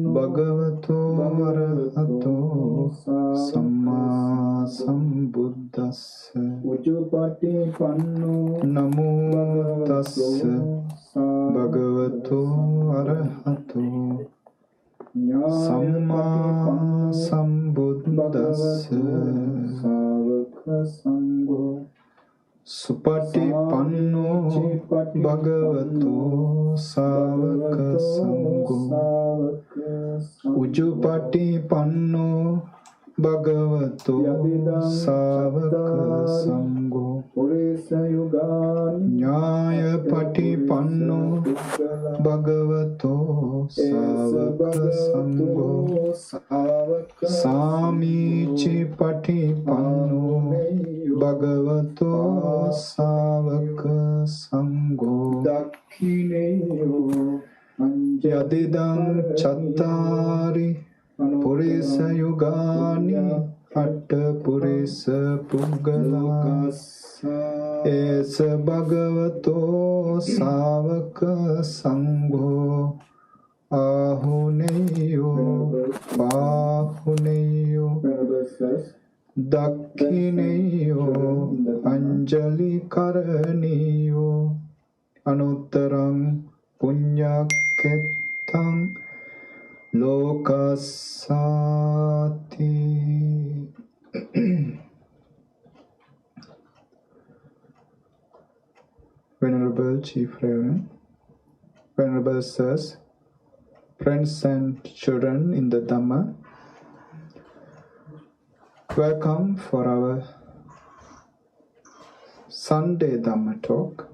Bhagavato Arahato Samma Sambuddhassa Namo Tassa Bhagavato Arahato Samma Sambuddhassa Supatipanno Bhagavato Savaka Sangho Ujupatipanno Bhagavato Savaka Sangho Nyayapatipanno Bhagavato Savaka Sangho Samichipatipanno Bhagavato Savaka Sangho Yadidam Chattari Purisa Yugani Atta Purisa Puggala Esa Bhagavato Savaka Sangho Ahuneyo Bahuneyo Dakhineyo Anjali Karaniyo Anuttarang Punyaketang Lokasati. Venerable Chief Reverend, Venerable Sirs, friends and children in the Dhamma, welcome for our Sunday Dhamma talk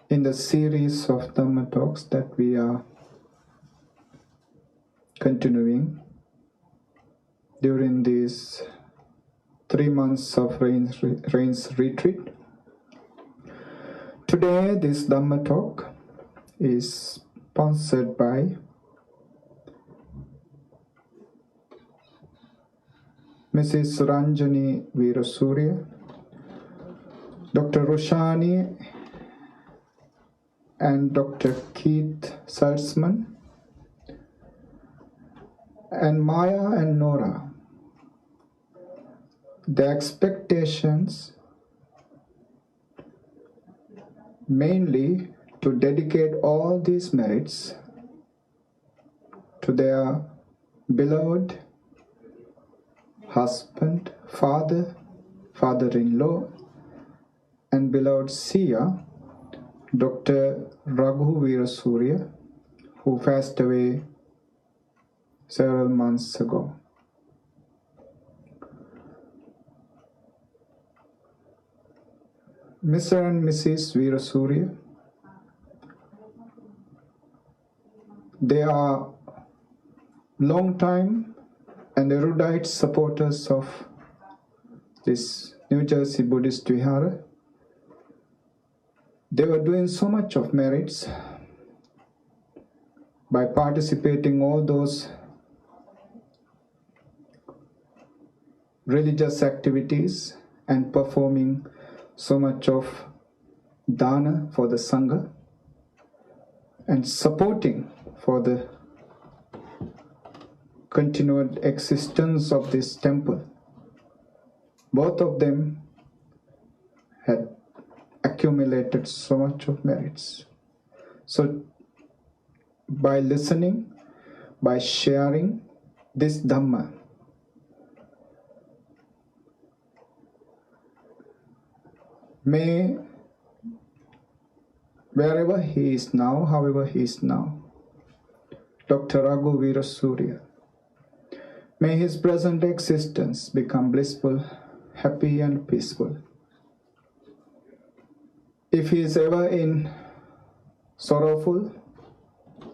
in the series of Dhamma talks that we are continuing during these 3 months of rains retreat. Today this Dhamma talk is sponsored by Mrs. Ranjani Veerasurya, Dr. Roshani and Dr. Keith Salzman, and Maya and Nora. The expectations mainly to dedicate all these merits to their beloved husband, father, father-in-law, and beloved seer, Dr. Raghu Veerasurya, who passed away several months ago. Mr. and Mrs. Veerasurya, they are long time and erudite supporters of this New Jersey Buddhist Vihara. They were doing so much of merits by participating all those religious activities and performing so much of dana for the Sangha and supporting for the continued existence of this temple. Both of them had accumulated so much of merits. So by listening, by sharing this Dhamma, may wherever he is now, however he is now, Dr. Raghu Veerasurya, may his present existence become blissful, happy and peaceful. If he is ever in sorrowful,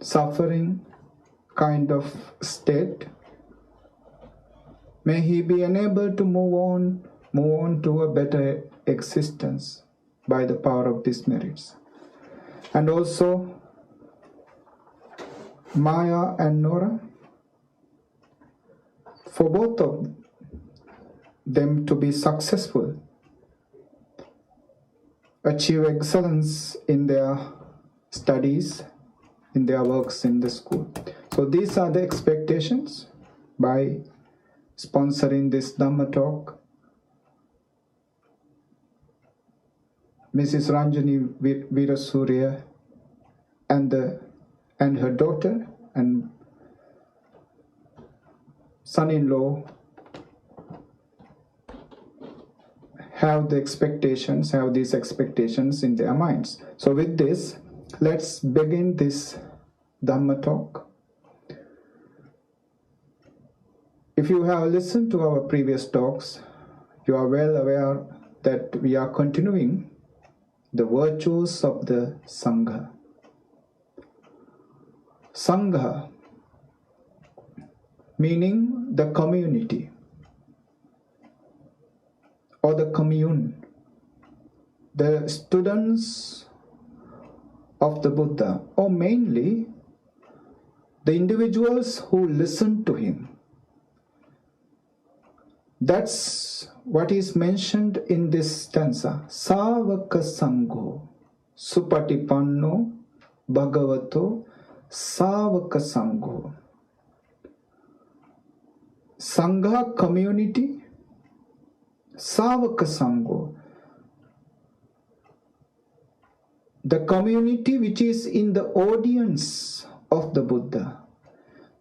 suffering kind of state, may he be enabled to move on to a better existence by the power of these merits. And also Maya and Nora, for both of them to be successful, achieve excellence in their studies, in their works in the school. So these are the expectations by sponsoring this Dhamma talk. Mrs. Ranjani Veerasurya and her daughter and son-in-law have these expectations in their minds. So with this, let's begin this Dhamma talk. If you have listened to our previous talks, you are well aware that we are continuing the virtues of the Sangha. Sangha, meaning the community or the commune, the students of the Buddha, or mainly the individuals who listen to him. That's what is mentioned in this stanza. Savaka Sangho Supatipanno Bhagavato Savaka Sangho. Sangha community, Savaka Sangho. The community which is in the audience of the Buddha.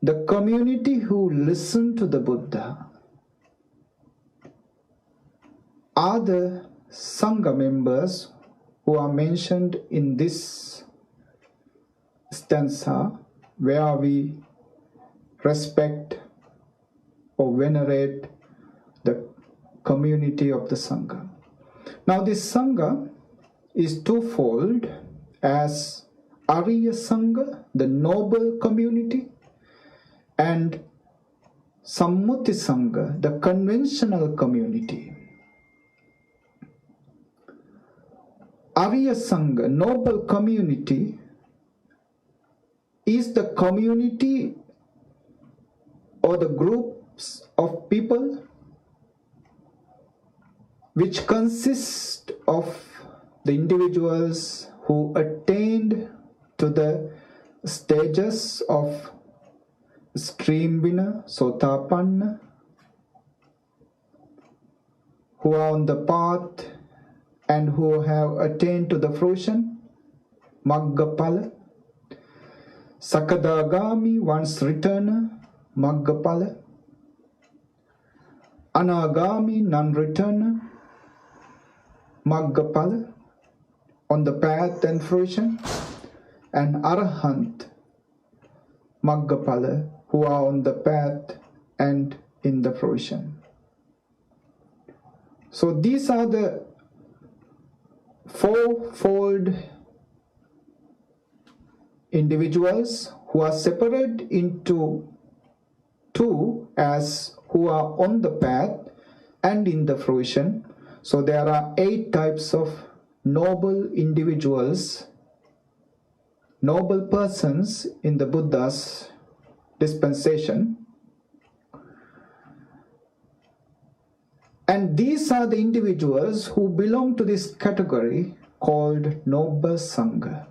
The community who listen to the Buddha are the Sangha members who are mentioned in this stanza, where we respect or venerate the community of the Sangha. Now this Sangha is twofold, as Arya Sangha, the noble community, and Sammuti Sangha, the conventional community. Arya Sangha, noble community, is the community or the groups of people which consist of the individuals who attained to the stages of Streambina, Sotapanna, who are on the path and who have attained to the fruition, Maggapala, Sakadagami, once returner, Maggapala, Anagami, non-returner, Maggapala, on the path and fruition, and Arahant, Maggapala, who are on the path and in the fruition. So these are the fourfold individuals who are separated into two, as who are on the path and in the fruition. So there are 8 types of noble individuals, noble persons in the Buddha's dispensation. And these are the individuals who belong to this category called Noble Sangha.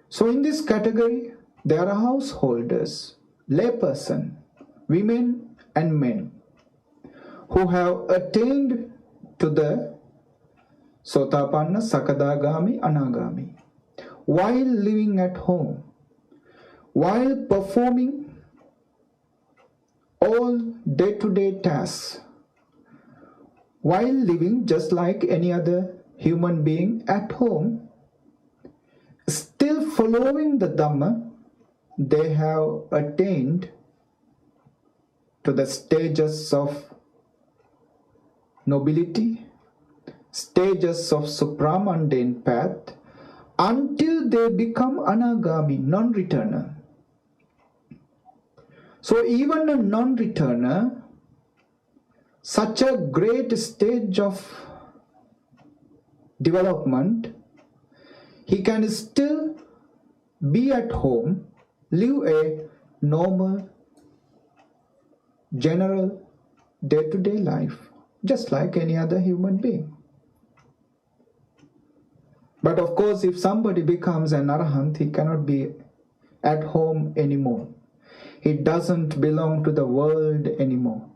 So in this category, there are householders, layperson, women and men, who have attained to the Sotapanna, Sakadagami, Anagami, while living at home, while performing all day-to-day tasks, while living just like any other human being at home, still following the Dhamma, they have attained to the stages of nobility, stages of supramundane path, until they become Anagami, non-returner. So even a non-returner, such a great stage of development, he can still be at home, live a normal, general, day-to-day life, just like any other human being. But of course, if somebody becomes an arahant, he cannot be at home anymore. He doesn't belong to the world anymore.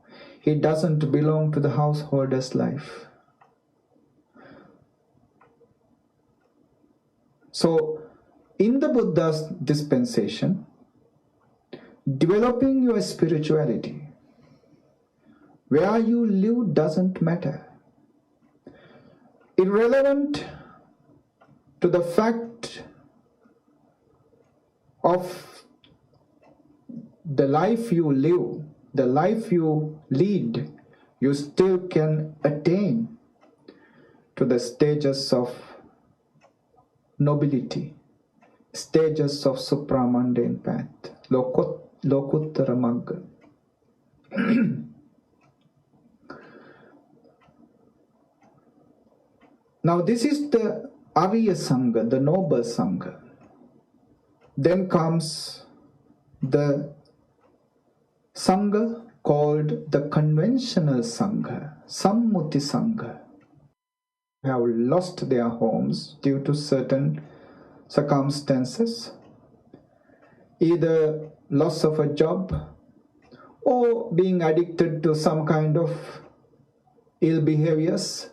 He doesn't belong to the householder's life. So, in the Buddha's dispensation, developing your spirituality, where you live doesn't matter. Irrelevant to the fact of the life you live, the life you lead, you still can attain to the stages of nobility, stages of supramundane path, lokuttara magga. Now this is the Arya Sangha, the noble Sangha. Then comes the Sangha called the conventional Sangha, Sammuti Sangha. Have lost their homes due to certain circumstances, either loss of a job or being addicted to some kind of ill behaviors.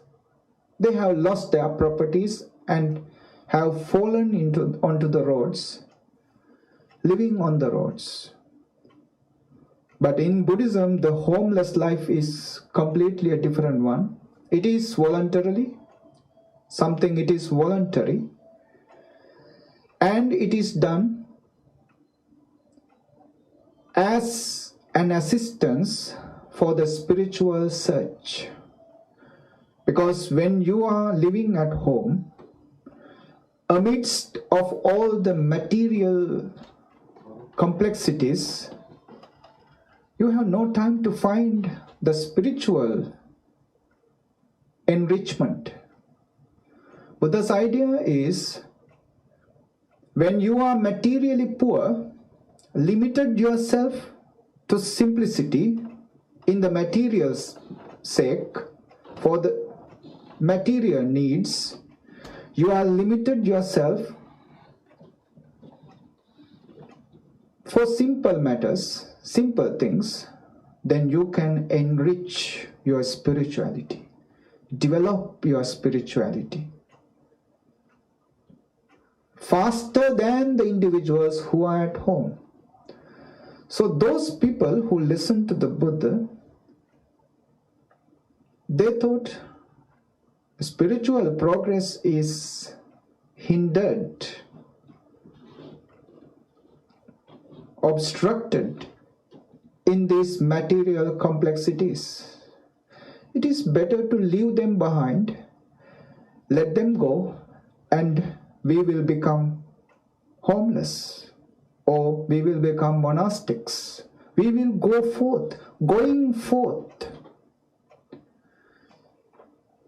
They have lost their properties and have fallen onto the roads, living on the roads. But in Buddhism, the homeless life is completely a different one. It is voluntary, it is voluntary, and it is done as an assistance for the spiritual search. Because when you are living at home, amidst of all the material complexities, you have no time to find the spiritual enrichment. Buddha's idea is, when you are materially poor, limited yourself to simplicity in the material's sake, for the material needs, you are limited yourself for simple matters, simple things, then you can enrich your spirituality, develop your spirituality faster than the individuals who are at home. So those people who listen to the Buddha, they thought spiritual progress is hindered, obstructed in these material complexities. It is better to leave them behind, let them go, and we will become homeless, or we will become monastics. We will go forth, going forth.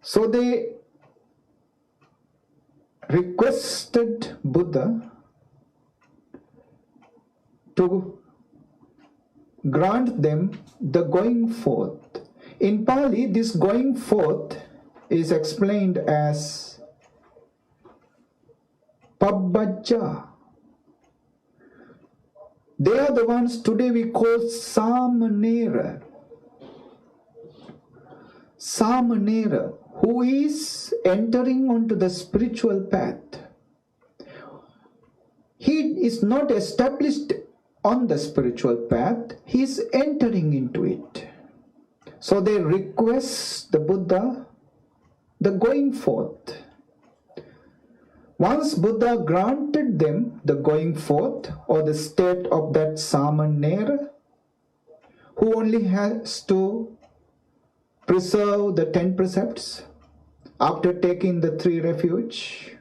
So they requested Buddha to grant them the going forth. In Pali, this going forth is explained as Pabbajja. They are the ones today we call Samanera. Samanera, who is entering onto the spiritual path. He is not established on the spiritual path, he is entering into it. So they request the Buddha the going forth. Once Buddha granted them the going forth, or the state of that Samanera, who only has to preserve the 10 precepts after taking the 3 refuge,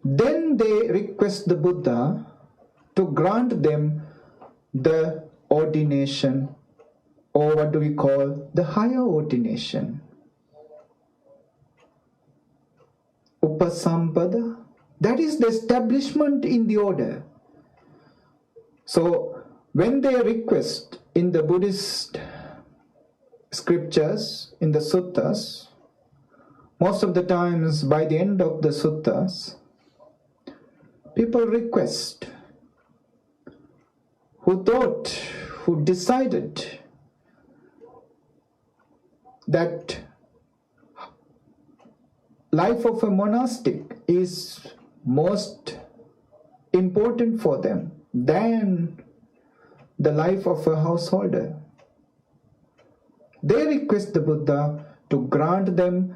then they request the Buddha to grant them the ordination, or what do we call the higher ordination, Upasampada. That is the establishment in the order. So when they request in the Buddhist scriptures, in the suttas, most of the times by the end of the suttas, people request, who decided that life of a monastic is most important for them than the life of a householder. They request the Buddha to grant them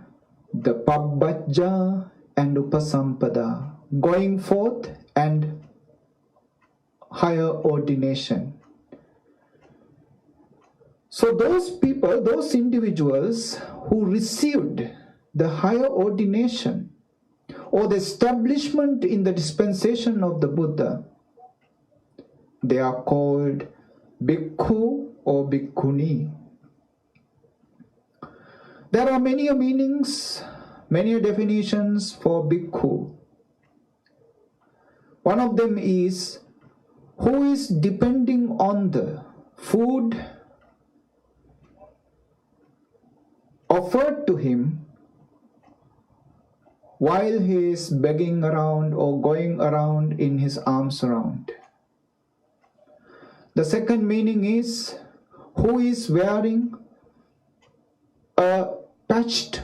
the pabbajja and upasampada, going forth and higher ordination. So those people, those individuals who received the higher ordination or the establishment in the dispensation of the Buddha, they are called bhikkhu or bhikkhuni. There are many meanings, many definitions for bhikkhu. One of them is who is depending on the food offered to him while he is begging around or going around in his alms round. The second meaning is who is wearing a patched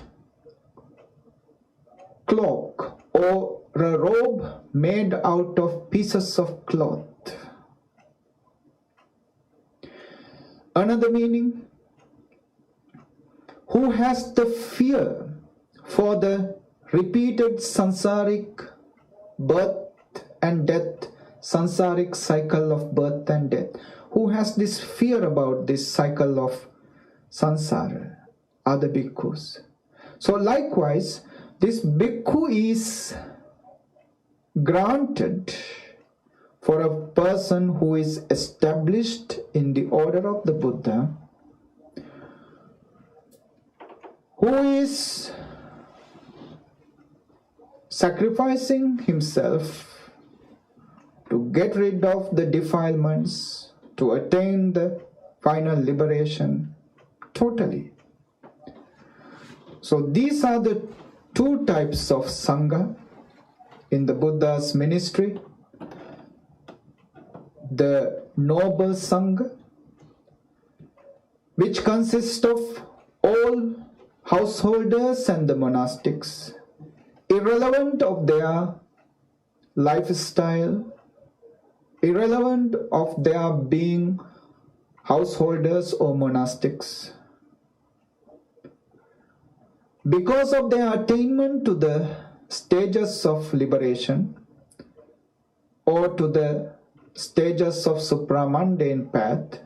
cloak or a robe made out of pieces of cloth. Another meaning, who has the fear for the repeated sansaric birth and death, sansaric cycle of birth and death. Who has this fear about this cycle of sansara are the bhikkhus. So likewise, this bhikkhu is granted for a person who is established in the order of the Buddha, who is sacrificing himself to get rid of the defilements, to attain the final liberation totally. So these are the two types of Sangha in the Buddha's ministry. The noble Sangha, which consists of all householders and the monastics, irrelevant of their lifestyle, irrelevant of their being householders or monastics. Because of their attainment to the stages of liberation or to the stages of supramundane path,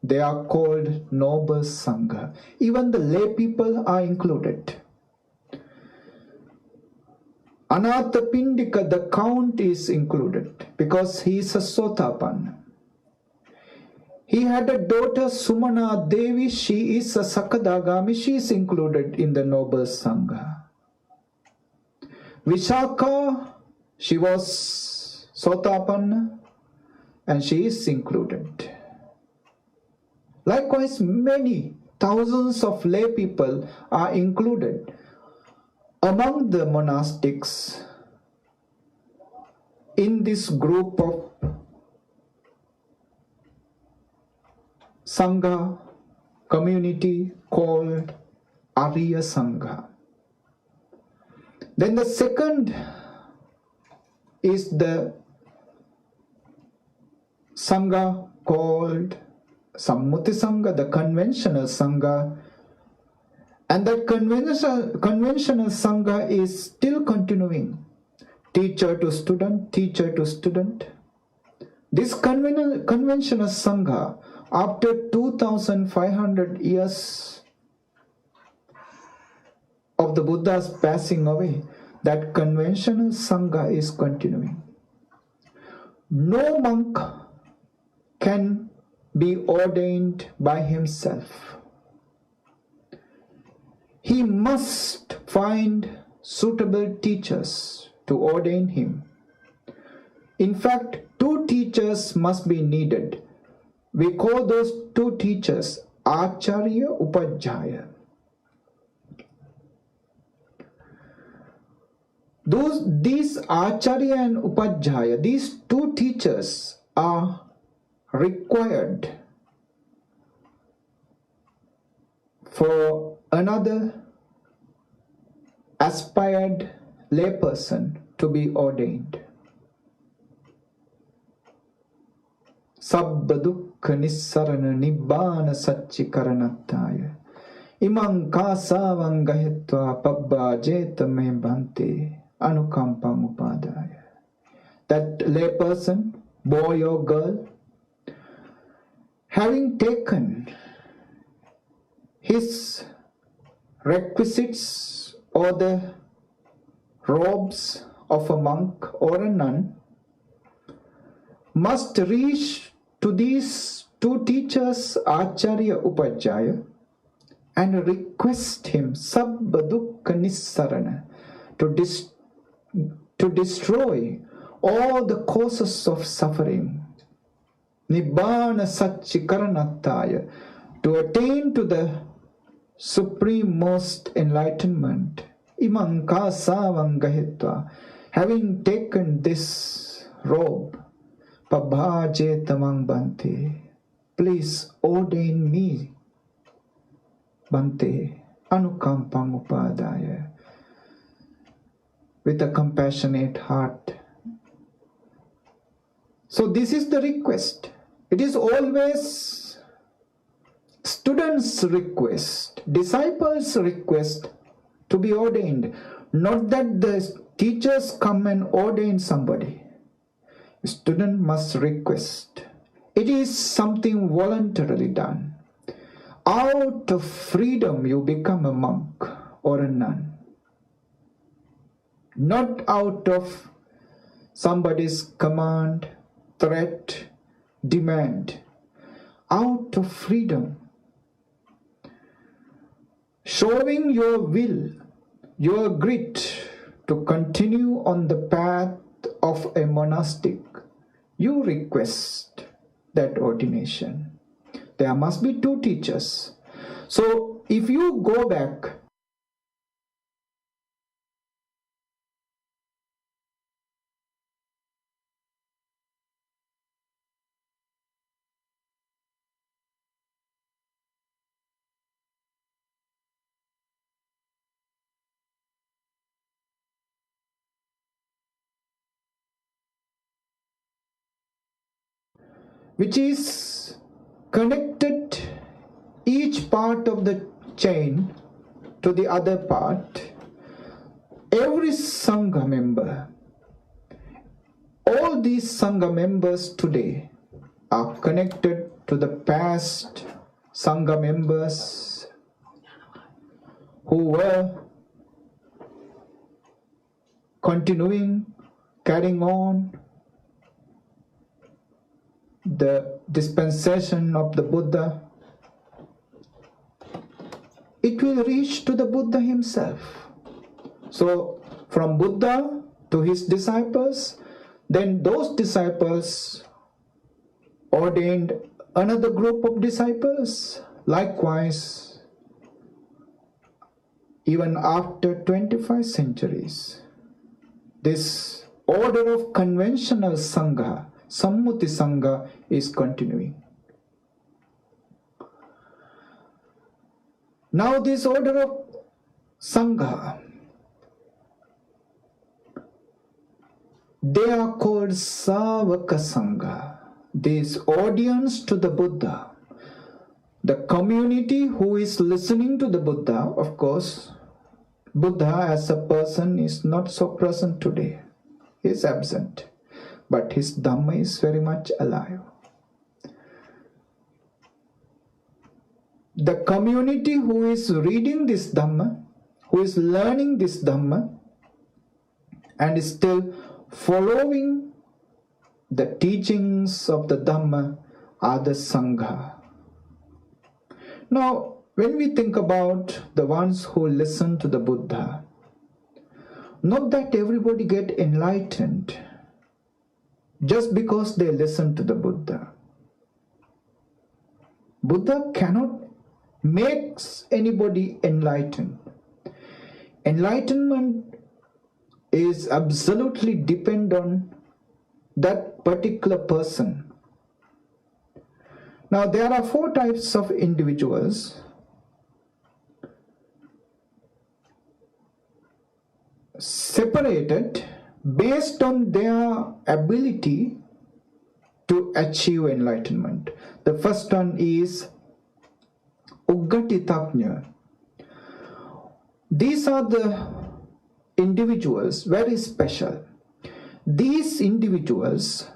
they are called noble Sangha. Even the lay people are included. Anathapindika, the count, is included because he is a Sotapanna. He had a daughter, Sumana Devi. She is a Sakadagami. She is included in the noble Sangha. Vishaka, she was Sotapanna and she is included. Likewise, many thousands of lay people are included among the monastics in this group of Sangha community called Arya Sangha. Then the second is the Sangha called Sammuti Sangha, the conventional Sangha. And that conventional Sangha is still continuing. Teacher to student, teacher to student. This conventional Sangha, after 2,500 years of the Buddha's passing away, that conventional Sangha is continuing. No monk can be ordained by himself. He must find suitable teachers to ordain him. In fact, 2 teachers must be needed. We call those 2 teachers Acharya Upajjhaya. These Acharya and Upadhyaya, these two teachers are required for another aspired layperson to be ordained. Sabba dukkha nissarana nibbana satchikaranatthaya imang kāsāvaṃ gahitvā pabbā jeta me bhante anukampaṃ upadāya. That layperson, boy or girl, having taken his requisites or the robes of a monk or a nun, must reach to these two teachers, Acharya Upadhyaya, and request him, Sabba dukkha nissarana, to destroy all the causes of suffering, Nibbana satchikaranatthaya, to attain to the supreme most enlightenment, Imang kāsāvaṃ gahitva, having taken this robe, Pabbhājetamang bhante, please ordain me, bhante, anukampaṃ upadāya, with a compassionate heart. So this is the request. It is always students' request, disciples' request to be ordained. Not that the teachers come and ordain somebody. A student must request. It is something voluntarily done. Out of freedom you become a monk or a nun. Not out of somebody's command, threat, demand. Out of freedom. Showing your will, your grit to continue on the path of a monastic, you request that ordination. There must be two teachers. So if you go back which is connected each part of the chain to the other part, every Sangha member, all these Sangha members today are connected to the past Sangha members who were continuing, carrying on the dispensation of the Buddha. It will reach to the Buddha himself. So from Buddha to his disciples, then those disciples ordained another group of disciples. Likewise, even after 25 centuries, this order of conventional Sangha, Sammuti Sangha, is continuing. Now this order of Sangha, they are called Savaka Sangha. This audience to the Buddha, the community who is listening to the Buddha. Of course, Buddha as a person is not so present today. He is absent. But his Dhamma is very much alive. The community who is reading this Dhamma, who is learning this Dhamma, and is still following the teachings of the Dhamma, are the Sangha. Now, when we think about the ones who listen to the Buddha, not that everybody get enlightened just because they listen to the Buddha. Buddha cannot make anybody enlightened. Enlightenment is absolutely depend on that particular person. Now there are 4 types of individuals. Separated based on their ability to achieve enlightenment. The first one is Uggatitatnya. These are the individuals, very special. These individuals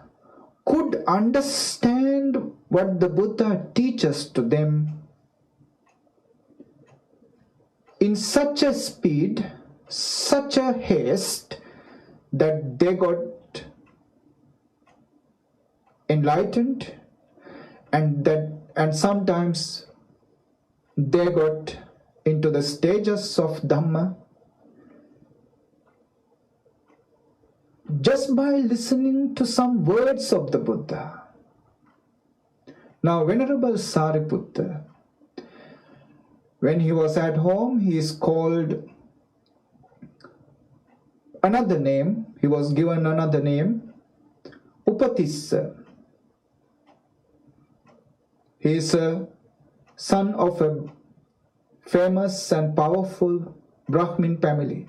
could understand what the Buddha teaches to them in such a speed, such a haste, that they got enlightened, and sometimes they got into the stages of Dhamma just by listening to some words of the Buddha. Now, Venerable Sariputta, when he was at home, he is called another name, he was given another name, Upatissa. He is a son of a famous and powerful Brahmin family.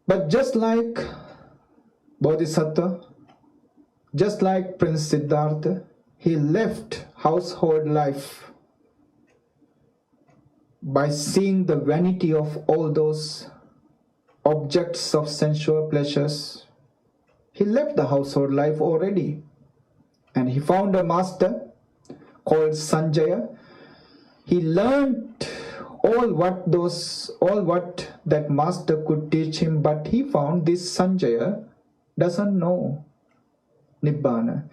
But just like Bodhisattva, just like Prince Siddhartha, he left household life by seeing the vanity of all those objects of sensual pleasures. He left the household life already, and he found a master called Sanjaya. He learned all what that master could teach him, but he found this Sanjaya doesn't know Nibbana.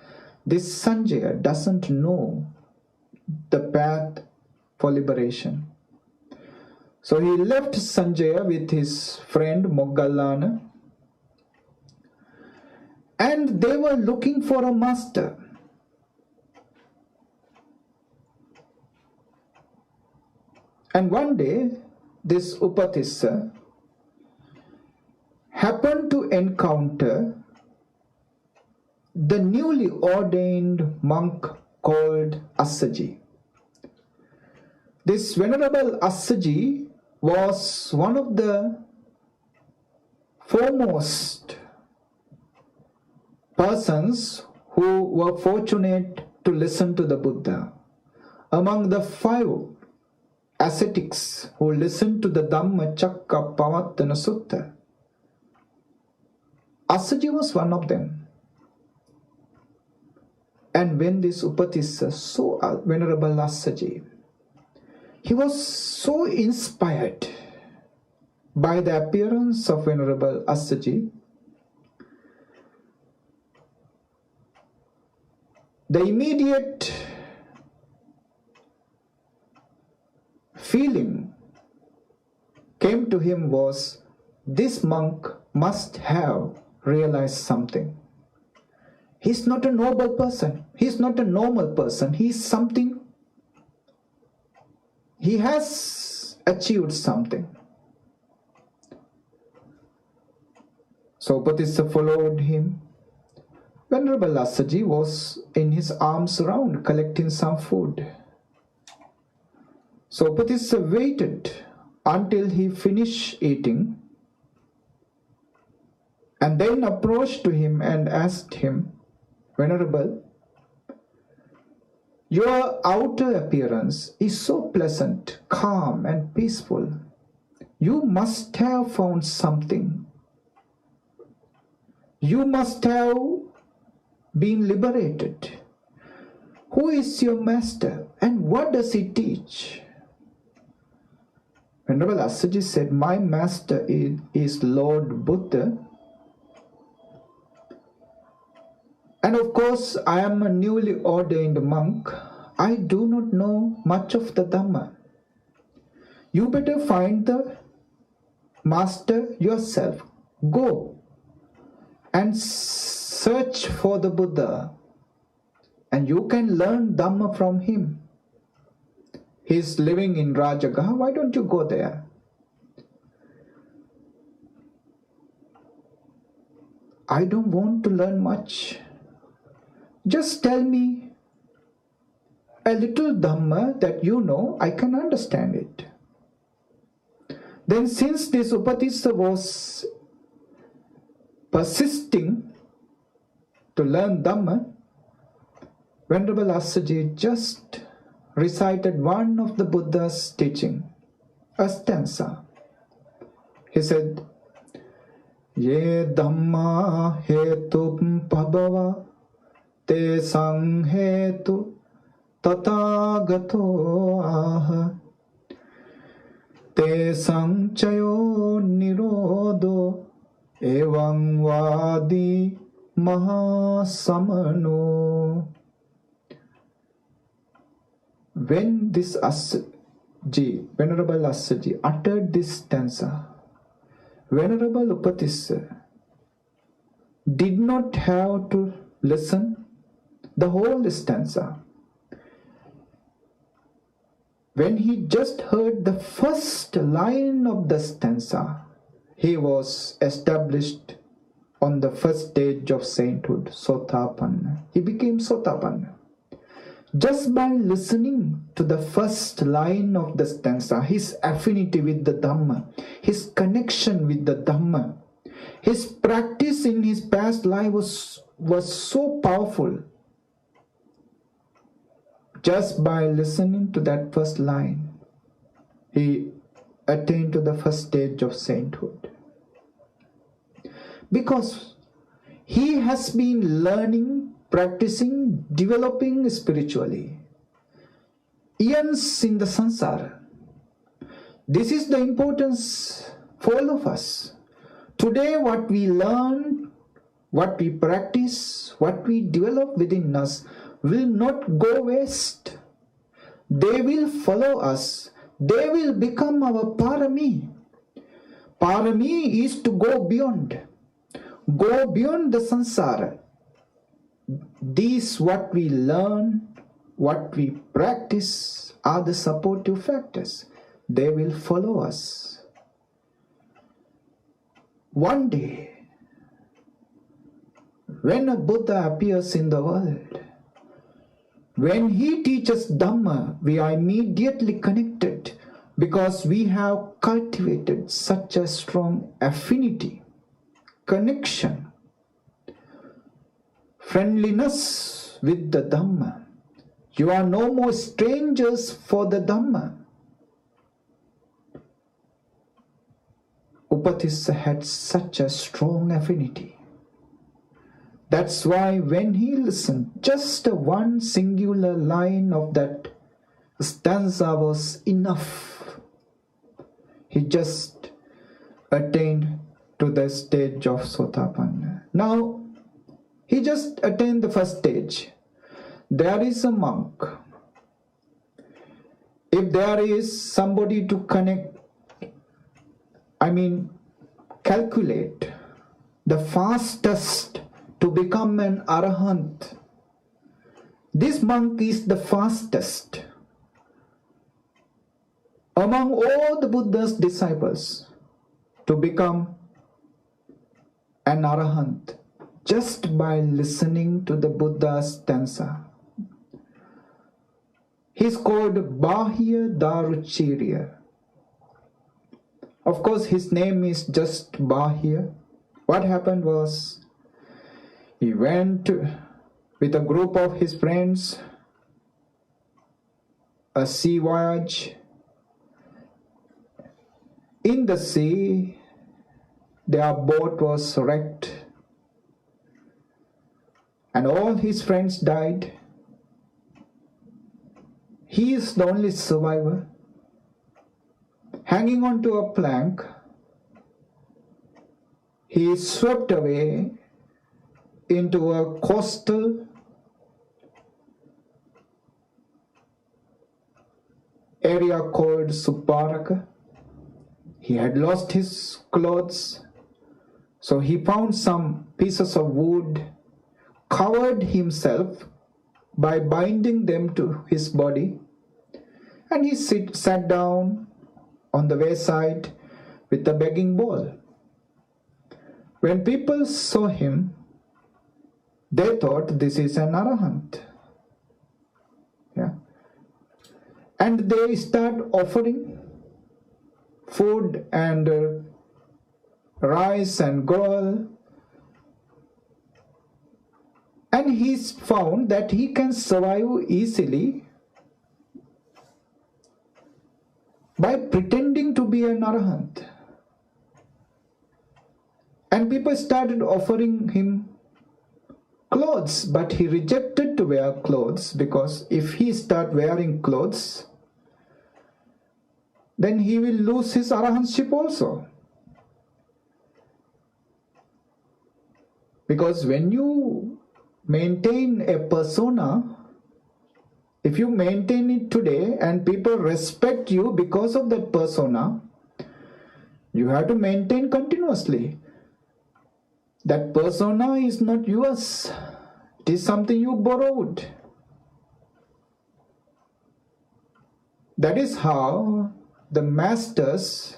This Sanjaya doesn't know the path for liberation. So he left Sanjaya with his friend Moggallana, and they were looking for a master. And one day, this Upatissa happened to encounter the newly ordained monk called Assaji. This Venerable Assaji was one of the foremost persons who were fortunate to listen to the Buddha. Among the 5 ascetics who listened to the Dhamma Chakka Pavattana Sutta, Assaji was one of them. And when this Upatissa saw Venerable Assaji, he was so inspired by the appearance of Venerable Assaji. The immediate feeling came to him was, this monk must have realized something. He's not a noble person. He's not a normal person. He's something. He has achieved something. So Upatissa followed him. Venerable Assaji was in his arms round collecting some food. So Upatissa waited until he finished eating, and then approached to him and asked him, Venerable, your outer appearance is so pleasant, calm and peaceful. You must have found something. You must have been liberated. Who is your master and what does he teach? Venerable Assaji said, my master is Lord Buddha. And of course, I am a newly ordained monk. I do not know much of the Dhamma. You better find the master yourself. Go and search for the Buddha, and you can learn Dhamma from him. He is living in Rajagaha. Why don't you go there? I don't want to learn much. Just tell me a little Dhamma that you know, I can understand it. Then since this Upatisha was persisting to learn Dhamma, Venerable Assaji just recited one of the Buddha's teaching, a stanza. He said, Ye Dhamma hetum pabhava te sang hetu tatagato aha te sang chayo nirodho evam vadi mahasamano. When this Assaji, Venerable Assaji, uttered this stanza, Venerable Upatisha did not have to listen the whole stanza. When he just heard the first line of the stanza, he was established on the first stage of sainthood, Sotapanna. He became Sotapanna. Just by listening to the first line of the stanza, his affinity with the Dhamma, his connection with the Dhamma, his practice in his past life was so powerful. Just by listening to that first line, he attained to the first stage of sainthood. Because he has been learning, practicing, developing spiritually. Eons in the samsara. This is the importance for all of us. Today what we learn, what we practice, what we develop within us will not go waste. They will follow us. They will become our parami. Parami is to go beyond the samsara. These what we learn, what we practice are the supportive factors. They will follow us. One day, when a Buddha appears in the world, when he teaches Dhamma, we are immediately connected because we have cultivated such a strong affinity, connection, friendliness with the Dhamma. You are no more strangers for the Dhamma. Upatisha had such a strong affinity. That's why when he listened, just one singular line of that stanza was enough. He just attained to the stage of Sotapanna. Now, he just attained the first stage. There is a monk. If there is somebody to calculate the fastest to become an arahant, this monk is the fastest among all the Buddha's disciples to become an arahant just by listening to the Buddha's stanza. He's called Bahya Daruchirya. Of course, his name is just Bahya. What happened was, he went with a group of his friends, a sea voyage. In the sea, their boat was wrecked, and all his friends died. He is the only survivor, hanging onto a plank. He is swept away into a coastal area called Suparaka. He had lost his clothes, so he found some pieces of wood, covered himself by binding them to his body, and he sat down on the wayside with a begging bowl. When people saw him, they thought this is an arahant. Yeah. And they start offering food and rice and gold. And he's found that he can survive easily by pretending to be an arahant. And people started offering him clothes, but he rejected to wear clothes, because if he start wearing clothes, then he will lose his arahantship also. Because when you maintain a persona, if you maintain it today and people respect you because of that persona, you have to maintain continuously. That persona is not yours. It is something you borrowed. That is how the masters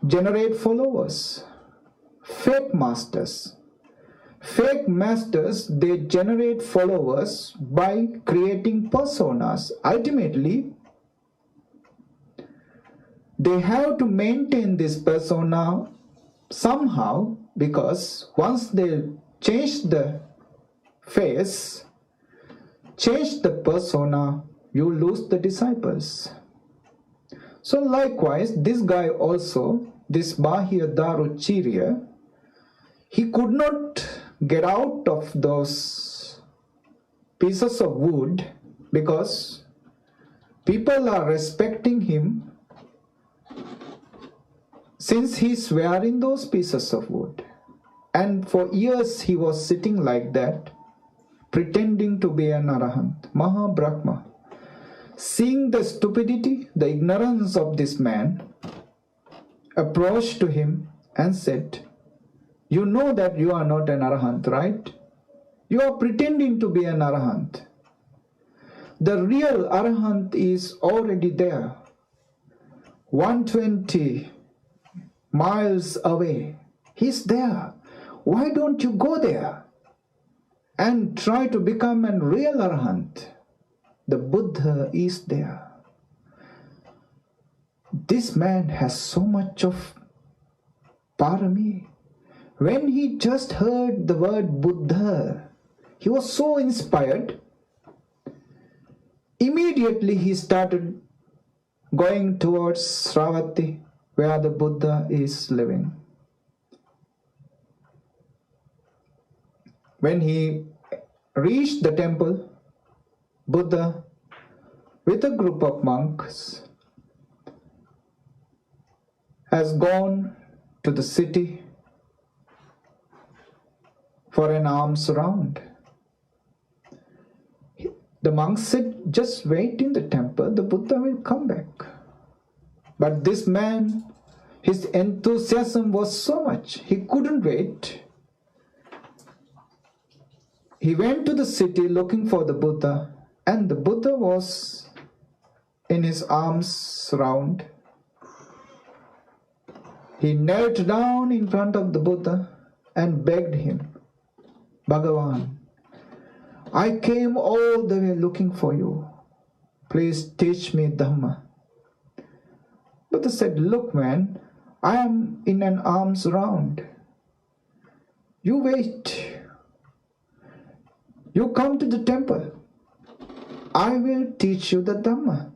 generate followers. Fake masters. Fake masters, they generate followers by creating personas. Ultimately, they have to maintain this persona somehow, because once they change the face, change the persona, you lose the disciples. So likewise, this guy also, this Bahya Daruchirya, he could not get out of those pieces of wood because people are respecting him since he's wearing those pieces of wood. And for years he was sitting like that, pretending to be an arahant, Mahabrahma. Seeing the stupidity, the ignorance of this man, approached to him and said, "You know that you are not an arahant, right? You are pretending to be an arahant. The real arahant is already there, 120 miles away. He's there. Why don't you go there and try to become a real arahant? The Buddha is there." This man has so much of parami. When he just heard the word Buddha, he was so inspired. Immediately he started going towards Sravati, where the Buddha is living. When he reached the temple, Buddha, with a group of monks, has gone to the city for an alms round. The monks said, "Just wait in the temple, the Buddha will come back." But this man, his enthusiasm was so much, he couldn't wait. He went to the city looking for the Buddha, and the Buddha was in his alms round. He knelt down in front of the Buddha and begged him, "Bhagavan, I came all the way looking for you. Please teach me Dhamma." Buddha said, "Look, man, I am in an alms round. You wait. You come to the temple. I will teach you the Dhamma."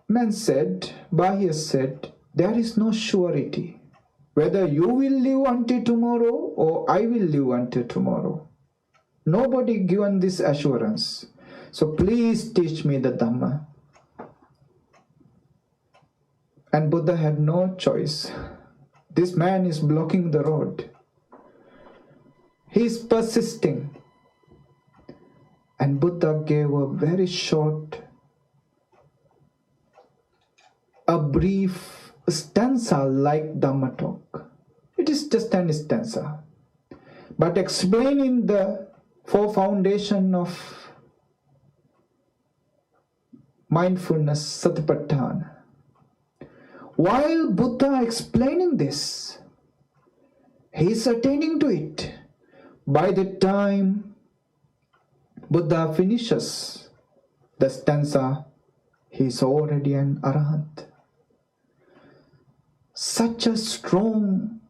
Man said, Bahya said, "There is no surety whether you will live until tomorrow or I will live until tomorrow. Nobody given this assurance. So please teach me the Dhamma." And Buddha had no choice. This man is blocking the road. He is persisting. And Buddha gave a very short, a brief stanza like Dhamma talk. It is just an stanza, but explaining the four foundation of mindfulness, satipatthana. While Buddha explaining this, he is attaining to it. By the time Buddha finishes the stanza, he is already an arahant. Such a strong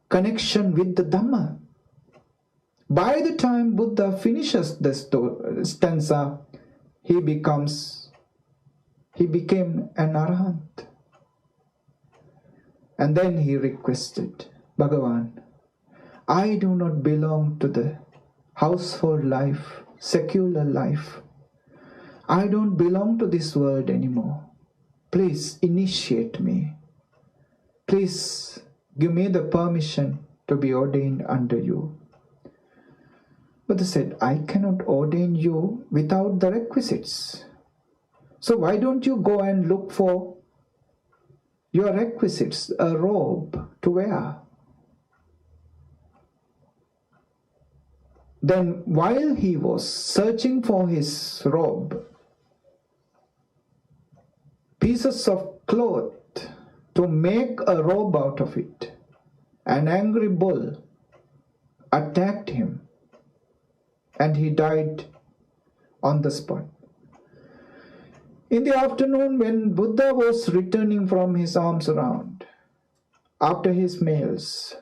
connection with the Dhamma. By the time Buddha finishes the stanza, he became an arahant. And then he requested, Bhagavan, I do not belong to the household life, secular life. I don't belong to this world anymore. Please initiate me. Please give me the permission to be ordained under you. Buddha said, I cannot ordain you without the requisites. So why don't you go and look for your requisites, a robe to wear? Then while he was searching for his robe, pieces of cloth to make a robe out of it, an angry bull attacked him and he died on the spot. In the afternoon, when Buddha was returning from his alms round, after his meals,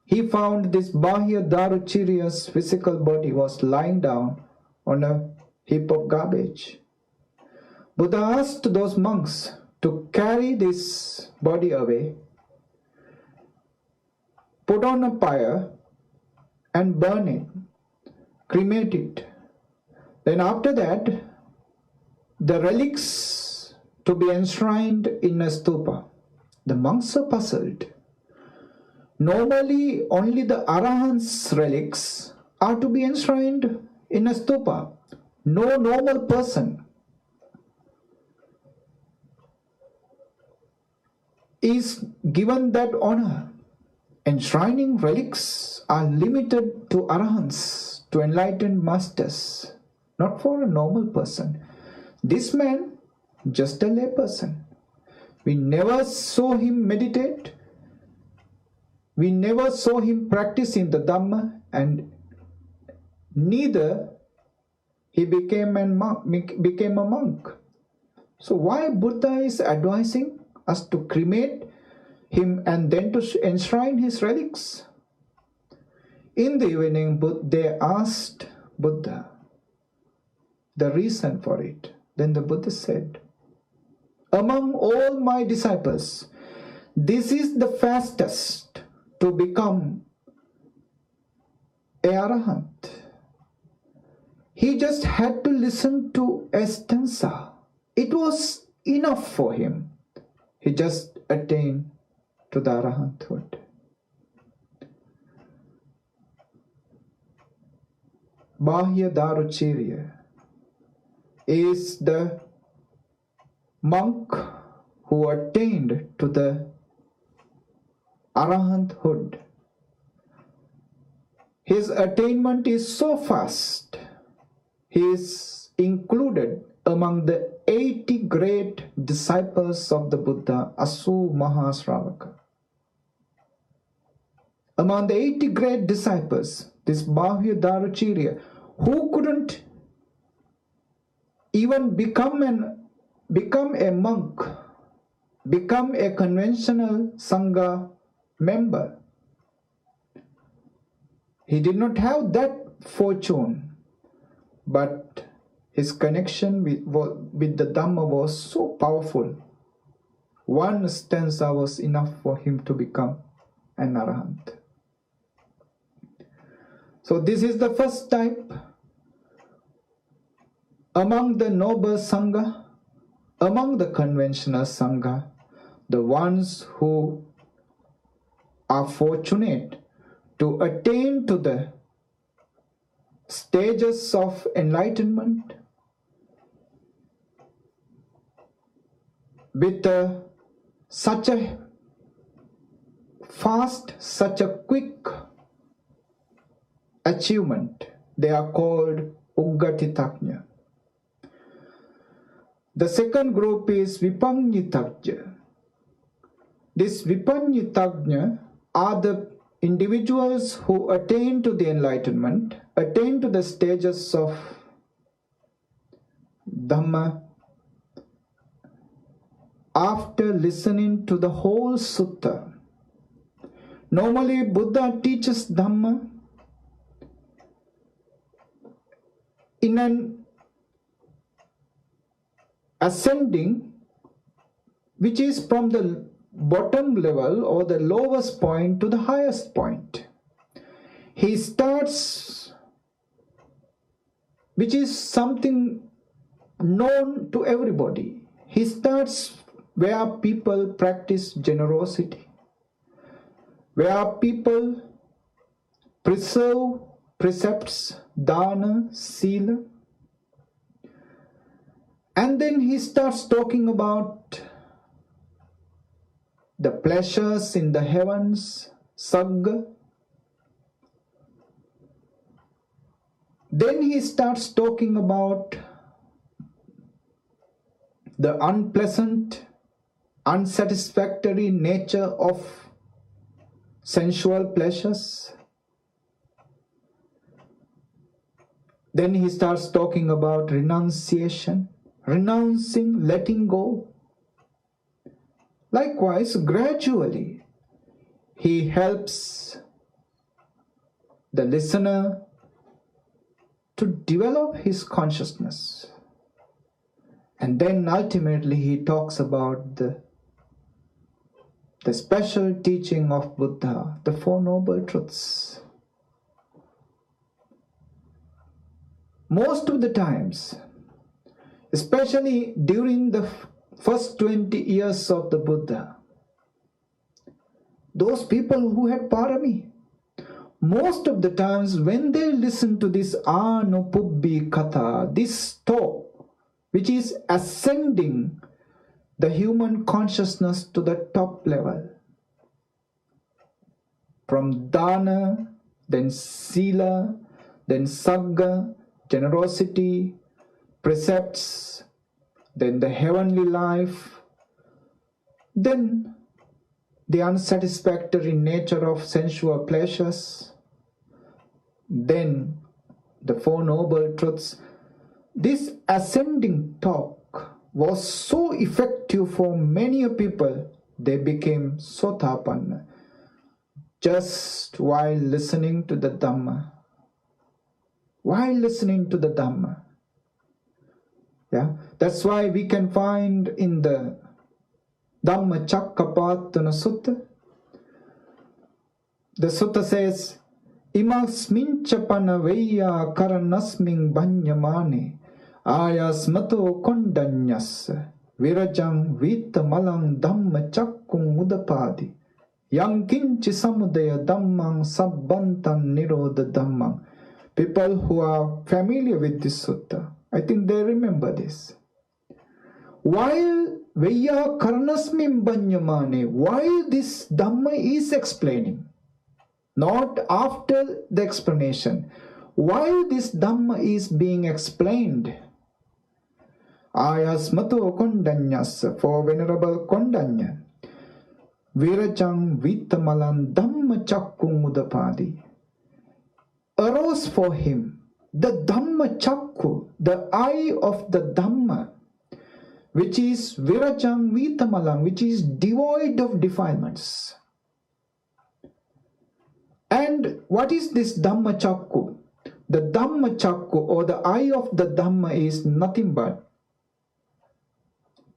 he found this Bahya Daruchirya's physical body was lying down on a heap of garbage. Buddha asked those monks to carry this body away, put on a pyre and burn it, cremate it. Then after that, the relics to be enshrined in a stupa. The monks are puzzled. Normally, only the Arahant's relics are to be enshrined in a stupa. No normal person is given that honor. Enshrining relics are limited to Arahants, to enlightened masters, not for a normal person. This man, just a lay person. We never saw him meditate. We never saw him practicing the Dhamma, and neither he became a monk. So why Buddha is advising us to cremate him and then to enshrine his relics? In the evening, they asked Buddha the reason for it. Then the Buddha said, among all my disciples, this is the fastest to become a arahant. He just had to listen to a stanza. It was enough for him. He just attained to the arahanthood. Bahya Daruchirya is the monk who attained to the arahanthood. His attainment is so fast. He is included among the 80 great disciples of the Buddha, Asu Mahasravaka. Among the 80 great disciples, this Bahya Daruchirya, who couldn't even become a monk, become a conventional Sangha member. He did not have that fortune, but his connection with the Dhamma was so powerful. One stanza was enough for him to become an arahant. So this is the first type. Among the noble Sangha, among the conventional Sangha, the ones who are fortunate to attain to the stages of enlightenment with such a fast, such a quick achievement, they are called Uggatitaknya. The second group is Vipanyitagya. These Vipanyitagya are the individuals who attain to the enlightenment, attain to the stages of Dhamma after listening to the whole sutta. Normally, Buddha teaches Dhamma in an ascending, which is from the bottom level or the lowest point to the highest point. He starts, which is something known to everybody. He starts where people practice generosity, where people preserve precepts, dana, sila. And then he starts talking about the pleasures in the heavens, sagga. Then he starts talking about the unpleasant, unsatisfactory nature of sensual pleasures. Then he starts talking about renunciation, renouncing, letting go. Likewise, gradually, he helps the listener to develop his consciousness. And then ultimately he talks about the special teaching of Buddha, the Four Noble Truths. Most of the times, especially during the first 20 years of the Buddha, those people who had parami, most of the times when they listen to this Anupubbi Katha, this talk, which is ascending the human consciousness to the top level, from dana, then sila, then sagga, generosity, precepts, then the heavenly life, then the unsatisfactory nature of sensual pleasures, then the Four Noble Truths. This ascending talk was so effective for many people, they became sotapanna just while listening to the Dhamma. While listening to the Dhamma. Yeah, that's why we can find in the Dhamma Chakkapatana Sutta, the sutta says, Imasminchapana veya karanasming banyamane ayasmato kondanyas virajang vitamalang dhamma chakkung udapadi yankinchi samudaya dhammang sabbantan nirodha dhammang. People who are familiar with this sutta, I think they remember this. While veya karanasming banyamane, while this Dhamma is explaining, not after the explanation, while this Dhamma is being explained, Ayasmato Kondanyas, for Venerable Kondanya, Virajang Vitamalan Dhamma Chakkung Udapadi, arose for him the Dhamma Chakku, the eye of the Dhamma, which is Virajang Vitamalang, which is devoid of defilements. And what is this Dhamma Chakku? The Dhamma Chakku, or the eye of the Dhamma, is nothing but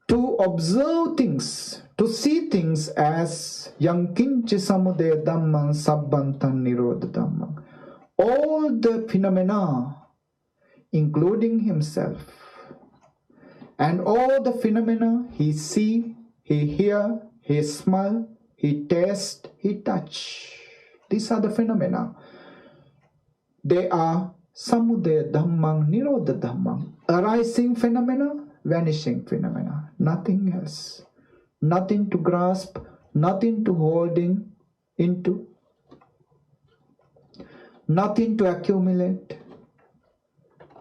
to observe things, to see things as Yankinchi Samudaya Dhammang Sabbantan Nirodha Dhammang. All the phenomena, including himself, and all the phenomena he see, he hear, he smell, he taste, he touch. These are the phenomena. They are Samudaya Dhammang, Nirodha Dhammang. Arising phenomena, vanishing phenomena. Nothing else. Nothing to grasp, nothing to holding into, nothing to accumulate.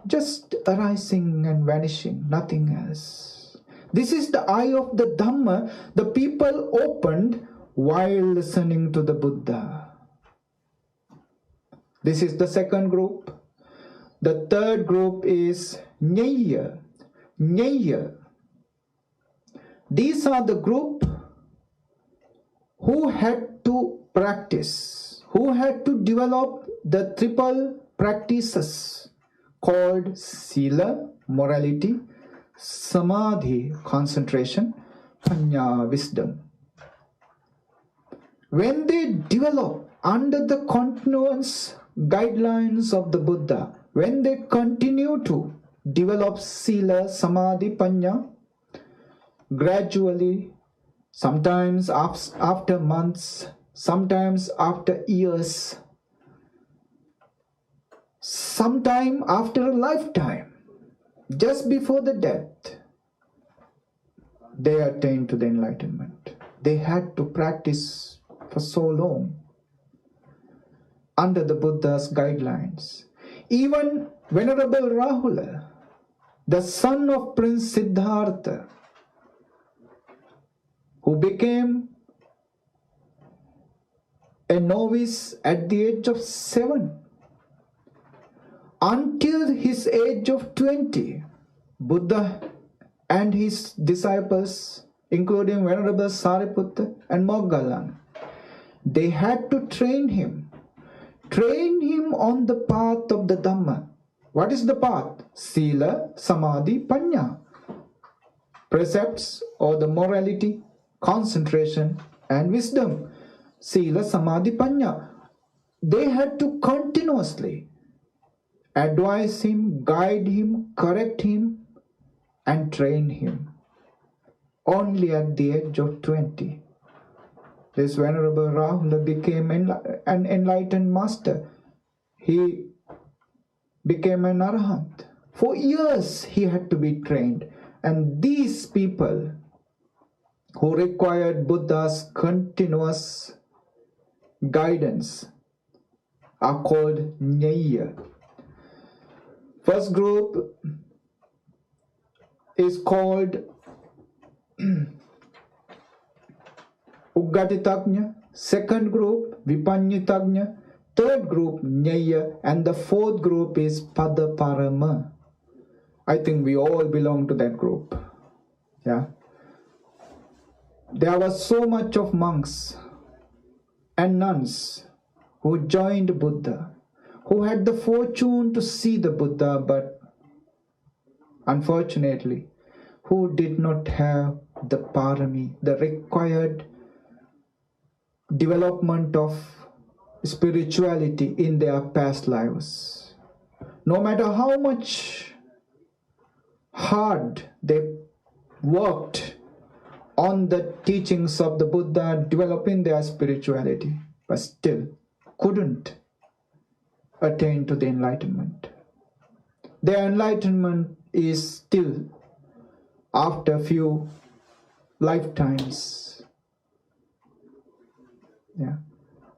Just arising and vanishing, nothing else. This is the eye of the Dhamma the people opened while listening to the Buddha. This is the second group. The third group is Njbv. These are the group who had to practice, who had to develop the triple practices called Sila, morality, Samadhi, concentration, Panya, wisdom. When they develop under the continuous guidelines of the Buddha, when they continue to develop Sila, Samadhi, Panya, gradually, sometimes after months, sometimes after years, sometime after a lifetime, just before the death, they attained to the enlightenment. They had to practice for so long under the Buddha's guidelines. Even Venerable Rahula, the son of Prince Siddhartha, who became a novice at the age of 7, until his age of 20, Buddha and his disciples, including Venerable Sariputta and Moggallana, they had to train him on the path of the Dhamma. What is the path? Sila, Samadhi, Panya. Precepts or the morality, concentration and wisdom. Sila, Samadhi, Panya. They had to continuously advise him, guide him, correct him and train him. Only at the age of 20, this Venerable Rahula became an enlightened master. He became an arahant. For years he had to be trained. And these people who required Buddha's continuous guidance are called Njbv. First group is called Uggatitagnya, second group Vipanyitagnya, third group Njbv, and the fourth group is Padaparama. I think we all belong to that group. Yeah. There was so much of monks and nuns who joined Buddha, who had the fortune to see the Buddha, but unfortunately, who did not have the parami, the required development of spirituality in their past lives. No matter how much hard they worked on the teachings of the Buddha, developing their spirituality, but still couldn't attain to the enlightenment. Their enlightenment is still after a few lifetimes. Yeah.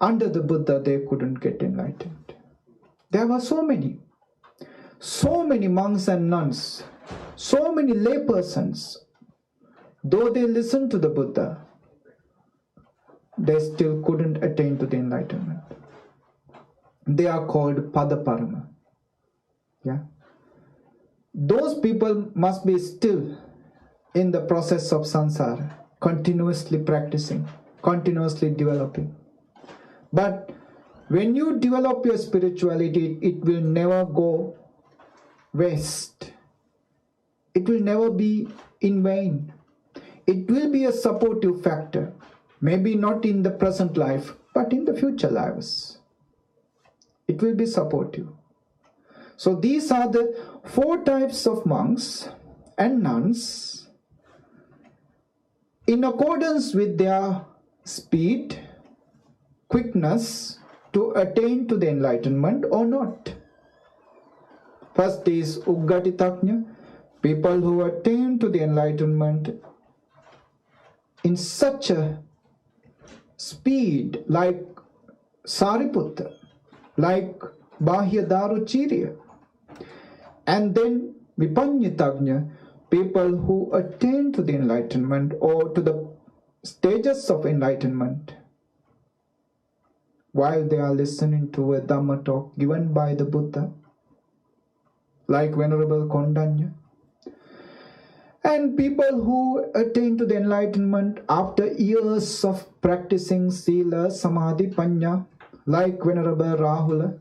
Under the Buddha, they couldn't get enlightened. There were so many monks and nuns, so many laypersons. Though they listened to the Buddha, they still couldn't attain to the enlightenment. They are called Padaparama. Yeah. Those people must be still in the process of samsara, continuously practicing, continuously developing. But when you develop your spirituality, it will never go waste. It will never be in vain. It will be a supportive factor, maybe not in the present life, but in the future lives. It will be supportive. So these are the 4 types of monks and nuns in accordance with their speed, quickness to attain to the enlightenment or not. First is Uggatitagnya, people who attain to the enlightenment in such a speed, like Sariputta, like Bahya Daruchirya. And then Vipanyitagnya, people who attain to the enlightenment or to the stages of enlightenment, while they are listening to a Dhamma talk given by the Buddha, like Venerable Kondanya, and people who attain to the enlightenment after years of practicing Sila, Samadhi, Panya, like Venerable Rahula,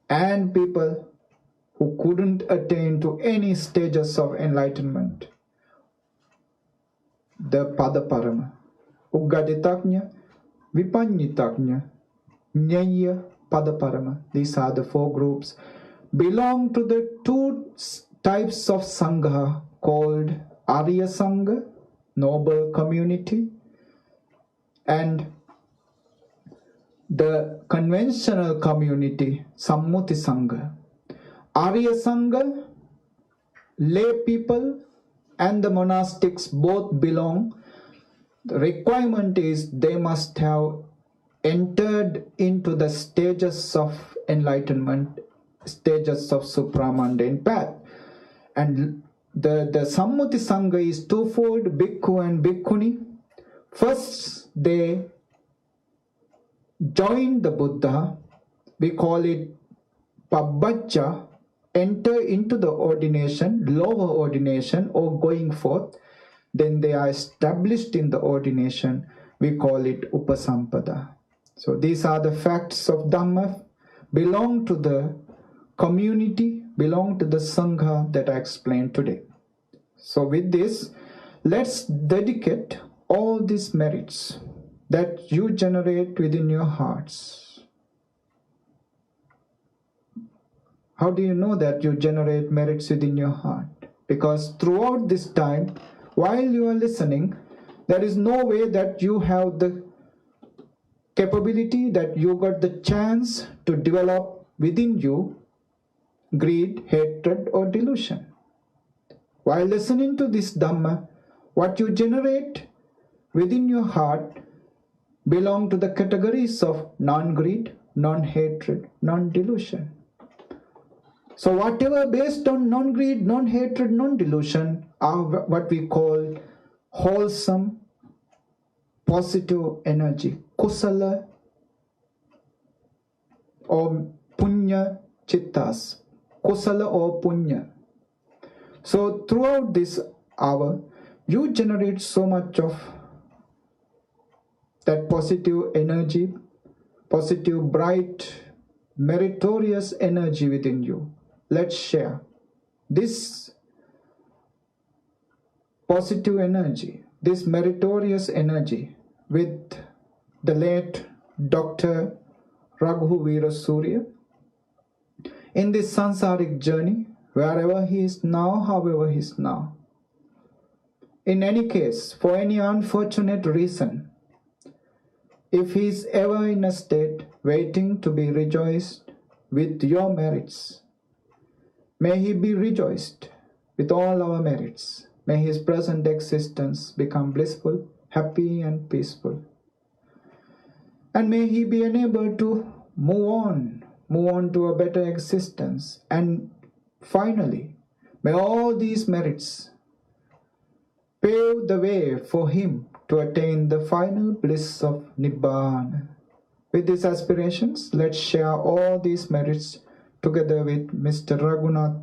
and people who couldn't attain to any stages of enlightenment, the Padaparama, Ugaditaknya, Vipanyitaknya, Nyaya, Padaparama. These are the four groups. Belong to the two types of Sangha called Arya Sangha, noble community, and the conventional community, Sammuti Sangha. Arya Sangha, lay people and the monastics both belong. The requirement is they must have entered into the stages of enlightenment, stages of supramundane path. And the Sammuti Sangha is twofold, Bhikkhu and Bhikkhuni. First, they join the Buddha. We call it Pabbajja, enter into the ordination, lower ordination or going forth. Then they are established in the ordination. We call it Upasampada. So these are the facts of Dhamma, belong to the community, belong to the Sangha that I explained today. So with this, let's dedicate all these merits that you generate within your hearts. How do you know that you generate merits within your heart? Because throughout this time, while you are listening, there is no way that you have the capability, that you got the chance to develop within you greed, hatred, or delusion. While listening to this Dhamma, what you generate within your heart belong to the categories of non-greed, non-hatred, non-delusion. So whatever based on non-greed, non-hatred, non-delusion are what we call wholesome, positive energy, kusala or punya chittas, kusala or punya. So throughout this hour, you generate so much of that positive energy, positive, bright, meritorious energy within you. Let's share this positive energy, this meritorious energy with the late Dr. Raghuveera Surya in this sansaric journey, wherever he is now, however he is now. In any case, for any unfortunate reason, if he is ever in a state waiting to be rejoiced with your merits, may he be rejoiced with all our merits. May his present existence become blissful, happy and peaceful. And may he be enabled to move on to a better existence. And finally, may all these merits pave the way for him to attain the final bliss of Nibbana. With these aspirations, let's share all these merits together with Mr. Raghunath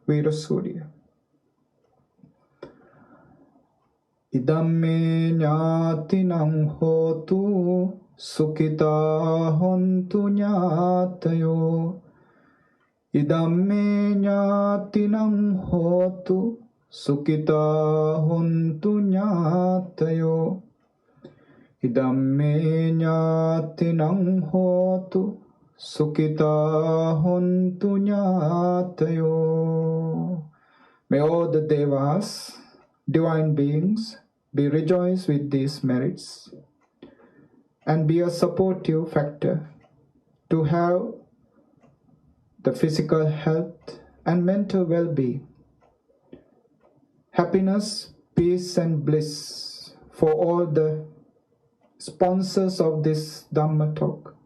Veerasurya. Idamme jnatinam hotu sukhita hontu jnatayo. Idamme jnatinam hotu sukhita hontu jnatayo. Idamme jnatinam hotu sukhita hontu jnatayo. May all the devas, divine beings, be rejoiced with these merits and be a supportive factor to have the physical health and mental well-being, happiness, peace and bliss for all the sponsors of this Dhamma talk.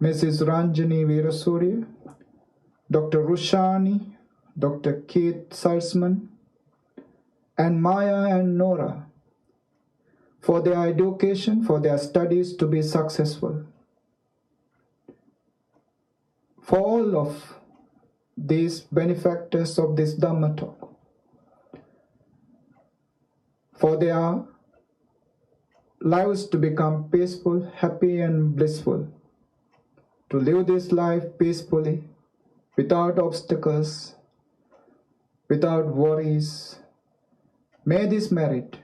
Mrs. Ranjani Veerasurya, Dr. Rushani, Dr. Keith Salzman, and Maya and Nora for their education, for their studies to be successful. For all of these benefactors of this Dhamma talk, for their lives to become peaceful, happy and blissful, to live this life peacefully, without obstacles, without worries. May this merit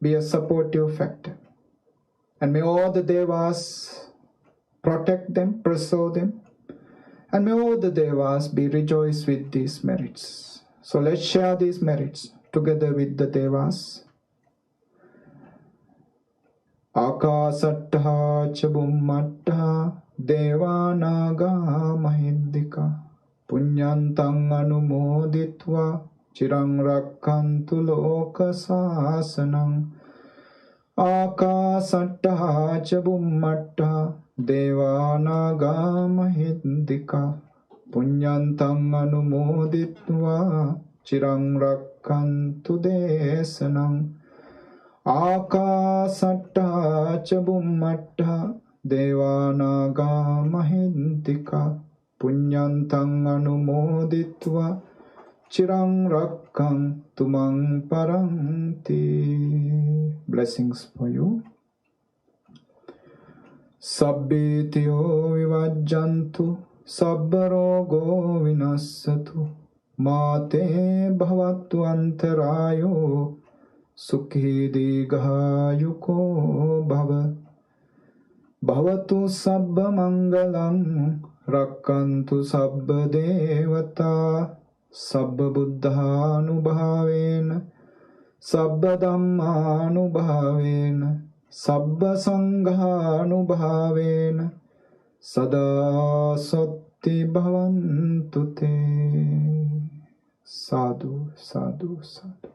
be a supportive factor. And may all the Devas protect them, preserve them, and may all the Devas be rejoiced with these merits. So let's share these merits together with the Devas. Akasattha ca bummattha devanaga mahiddhika punyantang anumoditva chirang rakkantu loka sasanang. Akasattha ca bummattha devanaga mahiddhika punyantang anumoditva chirang rakkantu desanang. Akasattha ca bummattha devanaga mahiddhika punyantang anumoditva chirang rakkantu mang paranti. Blessings for you. Sabbitiyo vivajjantu sabbarogo vinassatu mate bhavattu antarayo sukhi digayuko bhava bhavatu sabba mangalam rakkantu sabba devata sabba buddhanubhavena sabba dhammanubhavena sabba sanghanubhavena sada satti bhavantu te. Sadhu, sadhu, sadhu.